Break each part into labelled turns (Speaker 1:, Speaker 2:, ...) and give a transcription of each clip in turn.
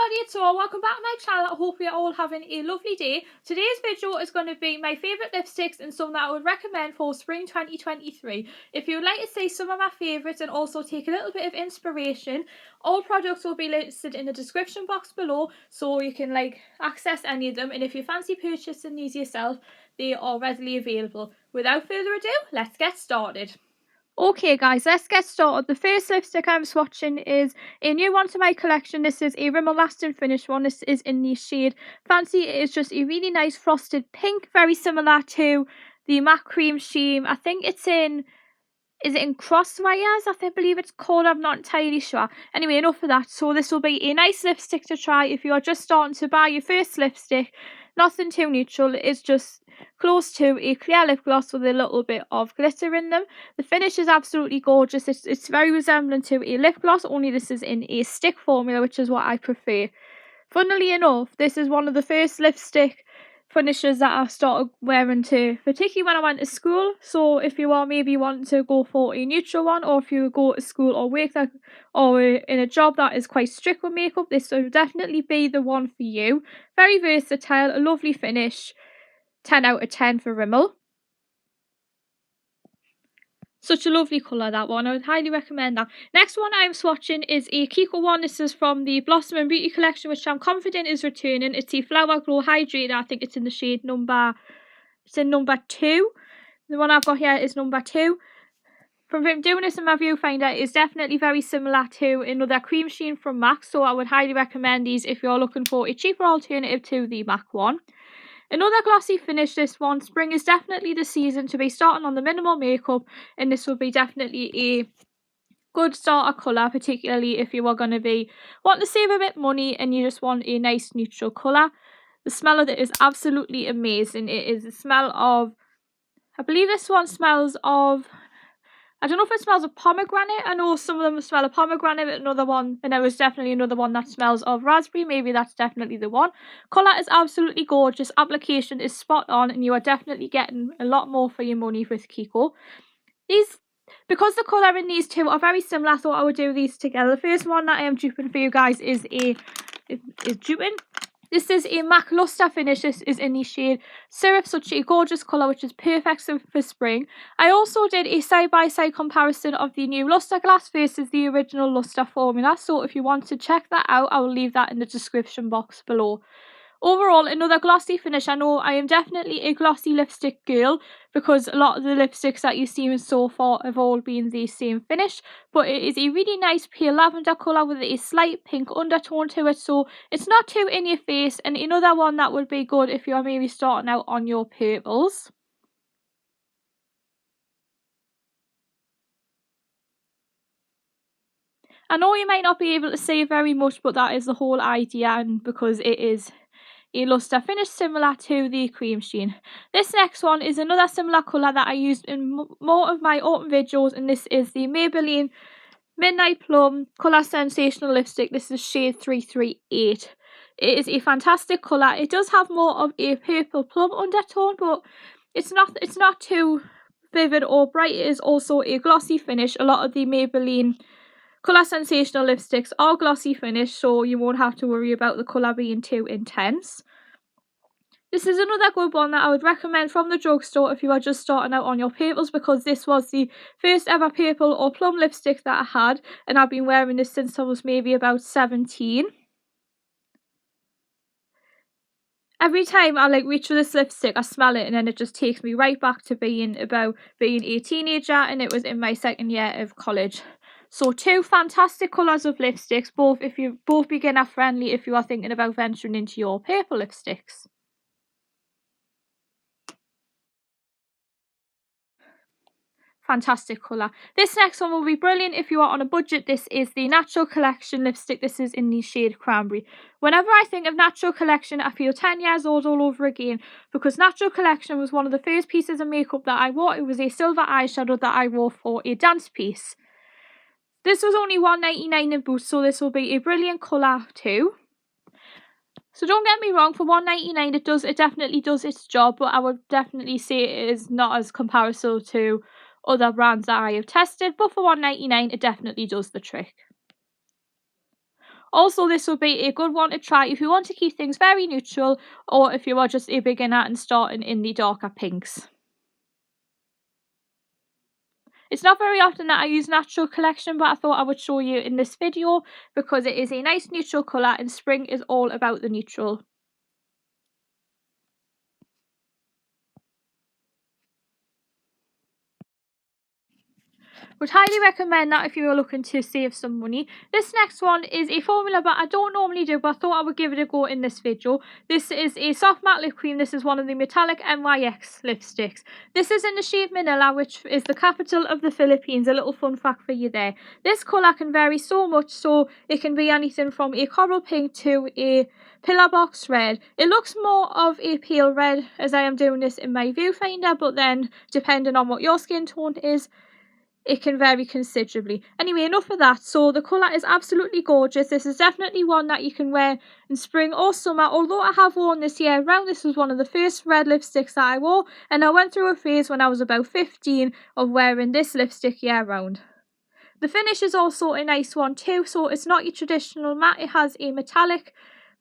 Speaker 1: everybody, it's all welcome back to my channel. I hope you're all having a lovely day. Today's video is going to be my favourite lipsticks and some that I would recommend for spring 2023. If you would like to see some of my favourites and also take a little bit of inspiration, all products will be listed in the description box below so you can access any of them, and if you fancy purchasing these yourself, they are readily available. Without further ado, let's get started. Okay guys, let's get started. The first lipstick I'm swatching is a new one to my collection. This is a Rimmel Lasting Finish one. This is in the shade Fancy. It is just a really nice frosted pink, very similar to the matte cream sheen. I think it's in, is it in Crosswires? I believe it's called, I'm not entirely sure. Anyway, enough of that. So this will be a nice lipstick to try if you are just starting to buy your first lipstick. Nothing too neutral, it's just close to a clear lip gloss with a little bit of glitter in them. The finish is absolutely gorgeous. It's very resemblant to a lip gloss, only this is in a stick formula, which is what I prefer. Funnily enough, this is one of the first lipstick finishes that I started wearing too, particularly when I went to school. So if you are maybe wanting to go for a neutral one, or if you go to school or work that, or in a job that is quite strict with makeup, this will definitely be the one for you. Very versatile, a lovely finish. 10 out of 10 for Rimmel. Such a lovely colour, that one. I would highly recommend that. Next one I'm swatching is a Kiko one. This is from the Blossom and Beauty collection, which I'm confident is returning. It's the Flower Glow Hydrator. I think it's in the shade number 2. The one I've got here is number 2. From doing this in my viewfinder, it's definitely very similar to another cream sheen from MAC, so I would highly recommend these if you're looking for a cheaper alternative to the MAC one. Another glossy finish, this one. Spring is definitely the season to be starting on the minimal makeup, and this will be definitely a good starter colour, particularly if you are going to be wanting to save a bit money and you just want a nice neutral colour. The smell of it is absolutely amazing. It is the smell of, I believe this one smells of, I don't know if it smells of pomegranate. I know some of them smell of pomegranate, but another one, and there was definitely another one that smells of raspberry. Maybe that's definitely the one. Colour is absolutely gorgeous. Application is spot on, and you are definitely getting a lot more for your money with Kiko. Because the colour in these two are very similar, I thought I would do these together. The first one that I am duping for you guys is duping. This is a MAC Lustre finish. This is in the shade Syrup, such a gorgeous colour which is perfect for spring. I also did a side-by-side comparison of the new Lustreglass versus the original Lustre formula, so if you want to check that out, I will leave that in the description box below. Overall, another glossy finish. I know I am definitely a glossy lipstick girl because a lot of the lipsticks that you've seen so far have all been the same finish, but it is a really nice pale lavender colour with a slight pink undertone to it, so it's not too in your face, and another one that would be good if you're maybe starting out on your purples. I know you might not be able to see very much, but that is the whole idea, and because it is a lustre finish similar to the cream sheen. This next one is another similar colour that I used in more of my autumn videos, and this is the Maybelline Midnight Plum Colour Sensational Lipstick. This is shade 338. It is a fantastic colour. It does have more of a purple plum undertone, but it's not too vivid or bright. It is also a glossy finish. A lot of the Maybelline Colour Sensational lipsticks are glossy finish, so you won't have to worry about the colour being too intense. This is another good one that I would recommend from the drugstore if you are just starting out on your purples, because this was the first ever purple or plum lipstick that I had, and I've been wearing this since I was maybe about 17. Every time I reach for this lipstick, I smell it, and then it just takes me right back to being a teenager, and it was in my second year of college. So 2 fantastic colours of lipsticks, both beginner friendly if you are thinking about venturing into your purple lipsticks. Fantastic colour. This next one will be brilliant if you are on a budget. This is the Natural Collection lipstick. This is in the shade Cranberry. Whenever I think of Natural Collection, I feel 10 years old all over again, because Natural Collection was one of the first pieces of makeup that I wore. It was a silver eyeshadow that I wore for a dance piece. This was only $1.99 in Boots, so this will be a brilliant colour too. So don't get me wrong, for $1.99 it definitely does its job, but I would definitely say it is not as comparable to other brands that I have tested, but for $1.99 it definitely does the trick. Also, this will be a good one to try if you want to keep things very neutral, or if you are just a beginner and starting in the darker pinks. It's not very often that I use natural collection, but I thought I would show you in this video because it is a nice neutral colour and spring is all about the neutral. Would highly recommend that if you are looking to save some money. This next one is a formula but I don't normally do, but I thought I would give it a go in this video. This is a soft matte lip cream. This is one of the metallic NYX lipsticks. This is in the shade Manila, which is the capital of the Philippines. A little fun fact for you there. This colour can vary so much, so it can be anything from a coral pink to a pillar box red. It looks more of a pale red as I am doing this in my viewfinder, but then depending on what your skin tone is, it can vary considerably. Anyway, enough of that. So the colour is absolutely gorgeous. This is definitely one that you can wear in spring or summer. Although I have worn this year round, this was one of the first red lipsticks that I wore, and I went through a phase when I was about 15 of wearing this lipstick year round. The finish is also a nice one too, so it's not your traditional matte. It has a metallic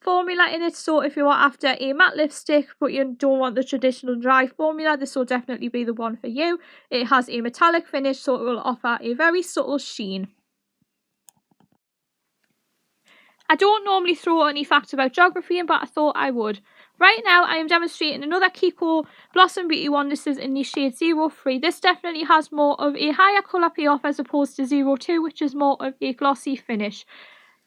Speaker 1: formula in it, so if you are after a matte lipstick but you don't want the traditional dry formula, this will definitely be the one for you. It has a metallic finish, so it will offer a very subtle sheen. I don't normally throw any facts about geography in, but I thought I would. Right now I am demonstrating another Kiko Blossom Beauty one. This is in the shade 03. This definitely has more of a higher colour payoff as opposed to 02, which is more of a glossy finish.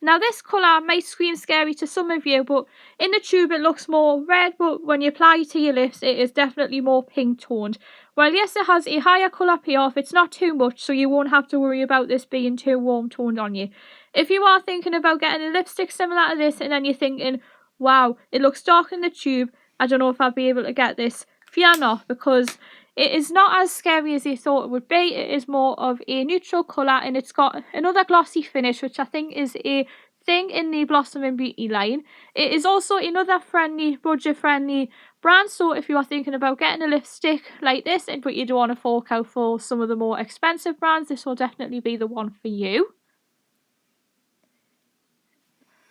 Speaker 1: Now this colour might scream scary to some of you, but in the tube it looks more red, but when you apply it to your lips it is definitely more pink toned. While yes, it has a higher colour payoff, it's not too much, so you won't have to worry about this being too warm toned on you. If you are thinking about getting a lipstick similar to this and then you're thinking, wow, it looks dark in the tube, I don't know if I'll be able to get this, fear not, because it is not as scary as you thought it would be. It is more of a neutral colour and it's got another glossy finish, which I think is a thing in the Blossom and Beauty line. It is also another friendly, budget friendly brand, so if you are thinking about getting a lipstick like this but you don't want to fork out for some of the more expensive brands, this will definitely be the one for you.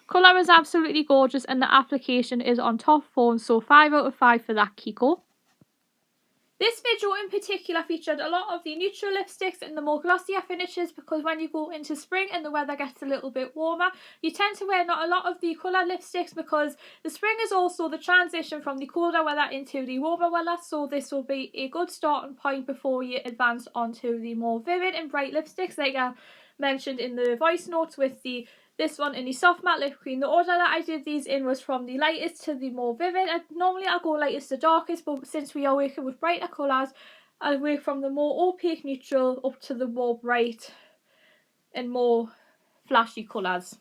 Speaker 1: Colour is absolutely gorgeous and the application is on top form, so 5 out of 5 for that, Kiko. This video in particular featured a lot of the neutral lipsticks and the more glossier finishes, because when you go into spring and the weather gets a little bit warmer, you tend to wear not a lot of the coloured lipsticks, because the spring is also the transition from the colder weather into the warmer weather, so this will be a good starting point before you advance onto the more vivid and bright lipsticks like I mentioned in the voice notes with this one in the soft matte lip cream. The order that I did these in was from the lightest to the more vivid. Normally I'll go lightest to darkest, but since we are working with brighter colours, I'll work from the more opaque neutral up to the more bright and more flashy colours.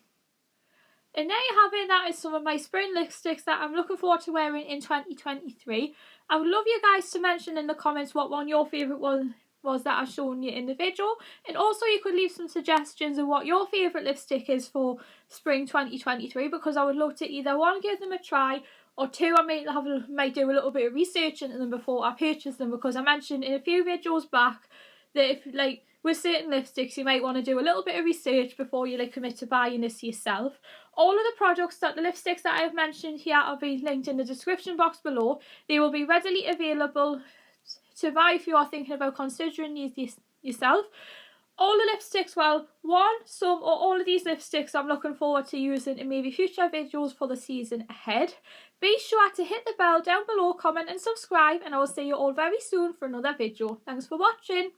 Speaker 1: And there you have it. That is some of my spring lipsticks that I'm looking forward to wearing in 2023. I would love you guys to mention in the comments what one your favourite was that I've shown you in the video, and also you could leave some suggestions of what your favourite lipstick is for spring 2023, because I would love to either one, give them a try, or two, I might do a little bit of research into them before I purchase them, because I mentioned in a few videos back that if like with certain lipsticks you might want to do a little bit of research before you commit to buying this yourself. All of the products the lipsticks that I have mentioned here will be linked in the description box below. They will be readily available to buy if you are thinking about considering these yourself. All the lipsticks, well, some or all of these lipsticks I'm looking forward to using in maybe future videos for the season ahead. Be sure to hit the bell down below, comment and subscribe, and I will see you all very soon for another video. Thanks for watching.